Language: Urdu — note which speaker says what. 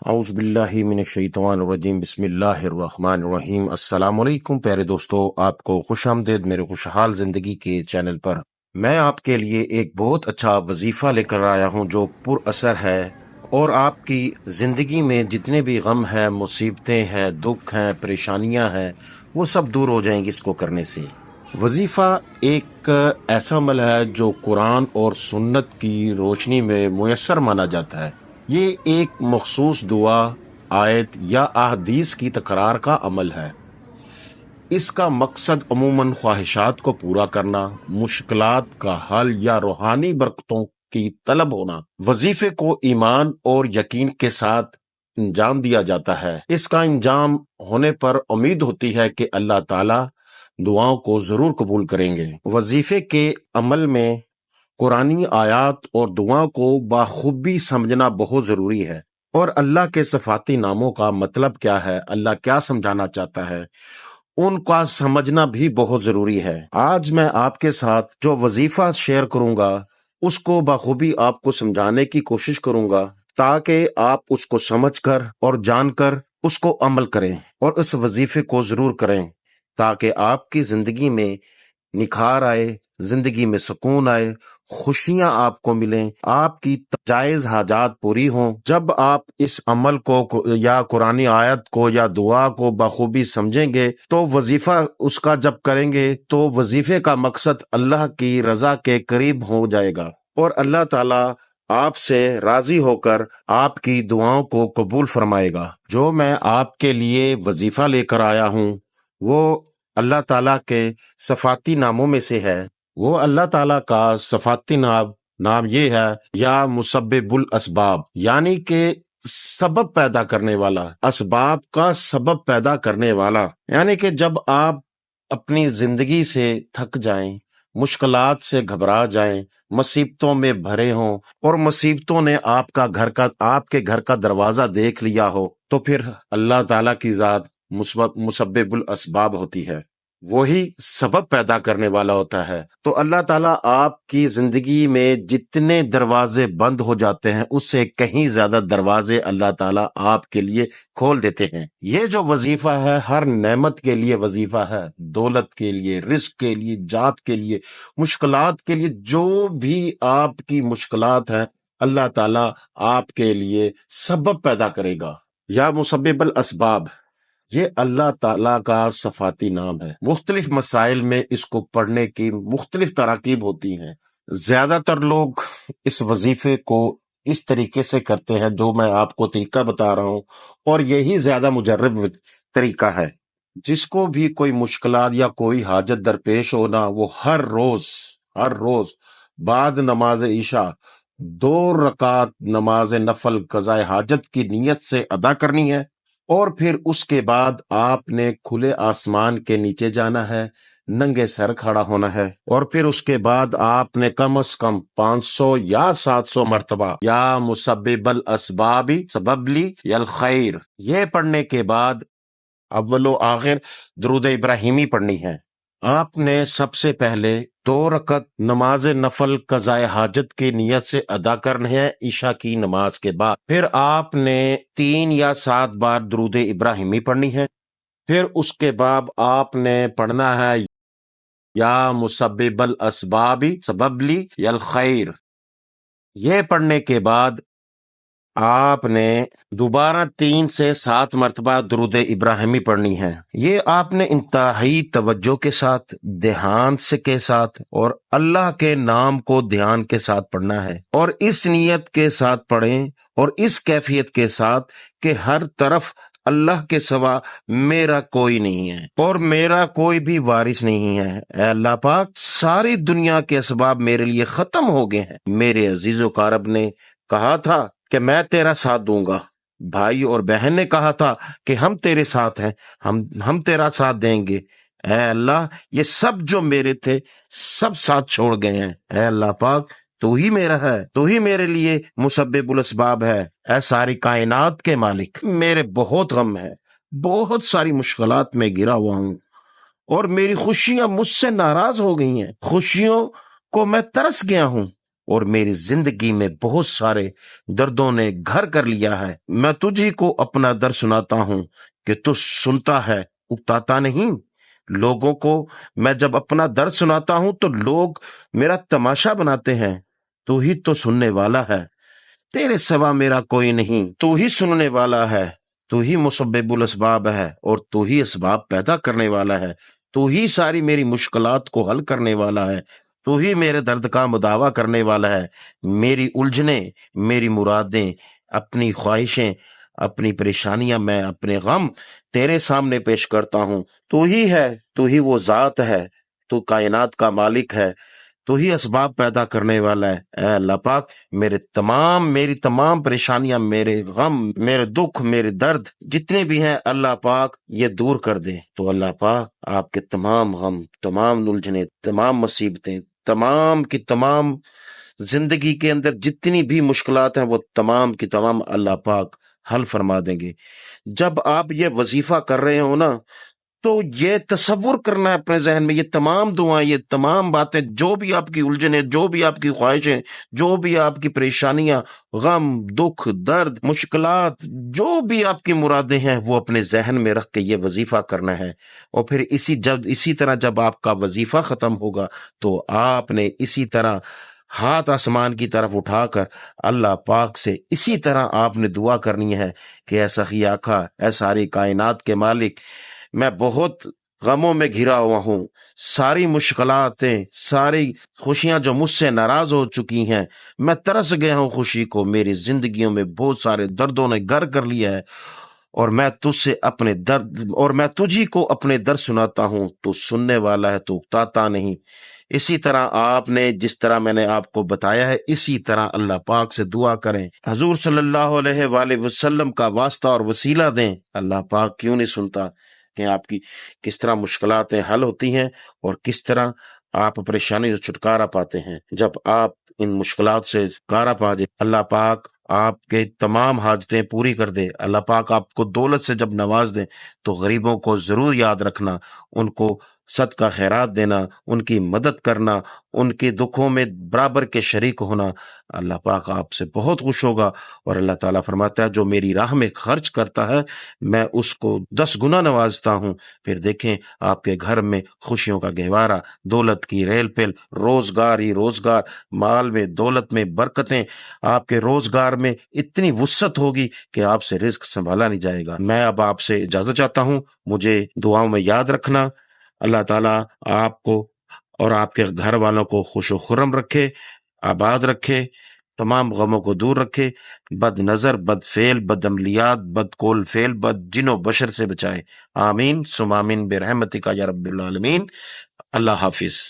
Speaker 1: اعوذ باللہ من الشیطان الرجیم، بسم اللہ الرحمن الرحیم۔ السلام علیکم پیارے دوستو، آپ کو خوش آمدید میرے خوشحال زندگی کے چینل پر۔ میں آپ کے لیے ایک بہت اچھا وظیفہ لے کر آیا ہوں جو پر اثر ہے، اور آپ کی زندگی میں جتنے بھی غم ہیں، مصیبتیں ہیں، دکھ ہیں، پریشانیاں ہیں، وہ سب دور ہو جائیں گی اس کو کرنے سے۔ وظیفہ ایک ایسا عمل ہے جو قرآن اور سنت کی روشنی میں میسر مانا جاتا ہے۔ یہ ایک مخصوص دعا، آیت یا احادیث کی تکرار کا عمل ہے۔ اس کا مقصد عموماً خواہشات کو پورا کرنا، مشکلات کا حل یا روحانی برکتوں کی طلب ہونا۔ وظیفے کو ایمان اور یقین کے ساتھ انجام دیا جاتا ہے۔ اس کا انجام ہونے پر امید ہوتی ہے کہ اللہ تعالی دعاؤں کو ضرور قبول کریں گے۔ وظیفے کے عمل میں قرآنی آیات اور دعاؤں کو بخوبی سمجھنا بہت ضروری ہے، اور اللہ کے صفاتی ناموں کا مطلب کیا ہے، اللہ کیا سمجھانا چاہتا ہے، ان کا سمجھنا بھی بہت ضروری ہے۔ آج میں آپ کے ساتھ جو وظیفہ شیئر کروں گا اس کو بخوبی آپ کو سمجھانے کی کوشش کروں گا، تاکہ آپ اس کو سمجھ کر اور جان کر اس کو عمل کریں، اور اس وظیفے کو ضرور کریں، تاکہ آپ کی زندگی میں نکھار آئے، زندگی میں سکون آئے، خوشیاں آپ کو ملیں، آپ کی جائز حاجات پوری ہوں۔ جب آپ اس عمل کو یا قرآنی آیت کو یا دعا کو بخوبی سمجھیں گے تو وظیفہ اس کا جب کریں گے تو وظیفے کا مقصد اللہ کی رضا کے قریب ہو جائے گا، اور اللہ تعالیٰ آپ سے راضی ہو کر آپ کی دعاؤں کو قبول فرمائے گا۔ جو میں آپ کے لیے وظیفہ لے کر آیا ہوں وہ اللہ تعالیٰ کے صفاتی ناموں میں سے ہے۔ وہ اللہ تعالیٰ کا صفاتی نام یہ ہے، یا مسبب الاسباب، یعنی کہ سبب پیدا کرنے والا، اسباب کا سبب پیدا کرنے والا۔ یعنی کہ جب آپ اپنی زندگی سے تھک جائیں، مشکلات سے گھبرا جائیں، مصیبتوں میں بھرے ہوں، اور مصیبتوں نے آپ کے گھر کا دروازہ دیکھ لیا ہو، تو پھر اللہ تعالیٰ کی ذات مسبب الاسباب ہوتی ہے، وہی سبب پیدا کرنے والا ہوتا ہے۔ تو اللہ تعالیٰ آپ کی زندگی میں جتنے دروازے بند ہو جاتے ہیں اس سے کہیں زیادہ دروازے اللہ تعالیٰ آپ کے لیے کھول دیتے ہیں۔ یہ جو وظیفہ ہے ہر نعمت کے لیے وظیفہ ہے، دولت کے لیے، رزق کے لیے، جات کے لیے، مشکلات کے لیے، جو بھی آپ کی مشکلات ہیں اللہ تعالیٰ آپ کے لیے سبب پیدا کرے گا۔ یا مسبب الاسباب، یہ اللہ تعالیٰ کا صفاتی نام ہے۔ مختلف مسائل میں اس کو پڑھنے کی مختلف تراکیب ہوتی ہیں۔ زیادہ تر لوگ اس وظیفے کو اس طریقے سے کرتے ہیں جو میں آپ کو طریقہ بتا رہا ہوں، اور یہی زیادہ مجرب طریقہ ہے۔ جس کو بھی کوئی مشکلات یا کوئی حاجت درپیش ہونا، وہ ہر روز بعد نماز عشاء 2 رکعت نماز نفل قضاء حاجت کی نیت سے ادا کرنی ہے، اور پھر اس کے بعد آپ نے کھلے آسمان کے نیچے جانا ہے، ننگے سر کھڑا ہونا ہے، اور پھر اس کے بعد آپ نے کم از کم 500 یا 700 مرتبہ یا مسبب الاسباب سبب لی یا الخیر، یہ پڑھنے کے بعد اول و آخر درود ابراہیمی پڑھنی ہے۔ آپ نے سب سے پہلے 2 رکعت نماز نفل قضاء حاجت کی نیت سے ادا کرنا ہے عشاء کی نماز کے بعد۔ پھر آپ نے 3 یا 7 بار درود ابراہیمی پڑھنی ہے۔ پھر اس کے بعد آپ نے پڑھنا ہے یا مسبب الاسباب سبب لی یا الخیر۔ یہ پڑھنے کے بعد آپ نے دوبارہ 3 سے 7 مرتبہ درود ابراہیمی پڑھنی ہے۔ یہ آپ نے انتہائی توجہ کے ساتھ، دھیان کے ساتھ، اور اللہ کے نام کو دھیان کے ساتھ پڑھنا ہے، اور اس نیت کے ساتھ پڑھیں اور اس کیفیت کے ساتھ کہ ہر طرف اللہ کے سوا میرا کوئی نہیں ہے اور میرا کوئی بھی وارث نہیں ہے۔ اے اللہ پاک، ساری دنیا کے اسباب میرے لیے ختم ہو گئے ہیں۔ میرے عزیز و اقارب نے کہا تھا کہ میں تیرا ساتھ دوں گا، بھائی اور بہن نے کہا تھا کہ ہم تیرے ساتھ ہیں، ہم تیرا ساتھ دیں گے۔ اے اللہ، یہ سب جو میرے تھے سب ساتھ چھوڑ گئے ہیں۔ اے اللہ پاک، تو ہی میرا ہے، تو ہی میرے لیے مسبب الاسباب ہے۔ اے ساری کائنات کے مالک، میرے بہت غم ہے، بہت ساری مشکلات میں گرا ہوا ہوں، اور میری خوشیاں مجھ سے ناراض ہو گئی ہیں، خوشیوں کو میں ترس گیا ہوں۔ اور میری زندگی میں بہت سارے دردوں نے گھر کر لیا ہے۔ میں تجھی کو اپنا درد سناتا ہوں کہ تو سنتا ہے، اکتاتا نہیں۔ لوگوں کو میں جب اپنا درد سناتا ہوں تو لوگ میرا تماشا بناتے ہیں، تو ہی تو سننے والا ہے، تیرے سوا میرا کوئی نہیں، تو ہی سننے والا ہے، تو ہی مسبب الاسباب ہے، اور تو ہی اسباب پیدا کرنے والا ہے، تو ہی ساری میری مشکلات کو حل کرنے والا ہے، تو ہی میرے درد کا مداوع کرنے والا ہے۔ میری الجھنیں، میری مرادیں، اپنی خواہشیں، اپنی پریشانیاں، میں اپنے غم تیرے سامنے پیش کرتا ہوں۔ تو ہی ہے، تو ہی وہ ذات ہے، تو کائنات کا مالک ہے، تو ہی اسباب پیدا کرنے والا ہے۔ اے اللہ پاک، میری تمام پریشانیاں، میرے غم، میرے دکھ، میرے درد جتنے بھی ہیں، اللہ پاک یہ دور کر دے۔ تو اللہ پاک آپ کے تمام غم، تمام الجھنیں، تمام مصیبتیں، تمام کی تمام زندگی کے اندر جتنی بھی مشکلات ہیں، وہ تمام کی تمام اللہ پاک حل فرما دیں گے۔ جب آپ یہ وظیفہ کر رہے ہو نا، تو یہ تصور کرنا ہے اپنے ذہن میں، یہ تمام دعائیں، یہ تمام باتیں، جو بھی آپ کی الجھنیں، جو بھی آپ کی خواہشیں، جو بھی آپ کی پریشانیاں، غم، دکھ، درد، مشکلات، جو بھی آپ کی مرادیں ہیں، وہ اپنے ذہن میں رکھ کے یہ وظیفہ کرنا ہے۔ اور پھر اسی طرح جب آپ کا وظیفہ ختم ہوگا تو آپ نے اسی طرح ہاتھ آسمان کی طرف اٹھا کر اللہ پاک سے اسی طرح آپ نے دعا کرنی ہے کہ اے سخی آقا، اے ساری کائنات کے مالک، میں بہت غموں میں گھرا ہوا ہوں، ساری مشکلاتیں، ساری خوشیاں جو مجھ سے ناراض ہو چکی ہیں، میں ترس گیا ہوں خوشی کو، میری زندگیوں میں بہت سارے دردوں نے گھر کر لیا ہے، اور میں تجھ سے اپنے درد، اور میں تجھی کو اپنے درد سناتا ہوں، تو سننے والا ہے، تو اکتاتا نہیں۔ اسی طرح آپ نے جس طرح میں نے آپ کو بتایا ہے، اسی طرح اللہ پاک سے دعا کریں، حضور صلی اللہ علیہ وآلہ وسلم کا واسطہ اور وسیلہ دیں۔ اللہ پاک کیوں نہیں سنتا کہ آپ کی کس طرح مشکلاتیں حل ہوتی ہیں، اور کس طرح آپ پریشانی سے چھٹکارا پاتے ہیں۔ جب آپ ان مشکلات سے چھٹکارا پا جائے، اللہ پاک آپ کے تمام حاجتیں پوری کر دے۔ اللہ پاک آپ کو دولت سے جب نواز دے تو غریبوں کو ضرور یاد رکھنا، ان کو صدقہ خیرات دینا، ان کی مدد کرنا، ان کے دکھوں میں برابر کے شریک ہونا۔ اللہ پاک آپ سے بہت خوش ہوگا، اور اللہ تعالیٰ فرماتا ہے جو میری راہ میں خرچ کرتا ہے میں اس کو 10 گنا نوازتا ہوں۔ پھر دیکھیں آپ کے گھر میں خوشیوں کا گہوارہ، دولت کی ریل پیل، روزگار ہی روزگار، مال میں، دولت میں برکتیں، آپ کے روزگار میں اتنی وسعت ہوگی کہ آپ سے رزق سنبھالا نہیں جائے گا۔ میں اب آپ سے اجازت چاہتا ہوں، مجھے دعاؤں میں یاد رکھنا۔ اللہ تعالیٰ آپ کو اور آپ کے گھر والوں کو خوش و خرم رکھے، آباد رکھے، تمام غموں کو دور رکھے، بد نظر، بد فعل، بد عملیات، بد قول فعل، بد جن و بشر سے بچائے۔ آمین ثم آمین برحمتک یا رب العالمین۔ اللہ حافظ۔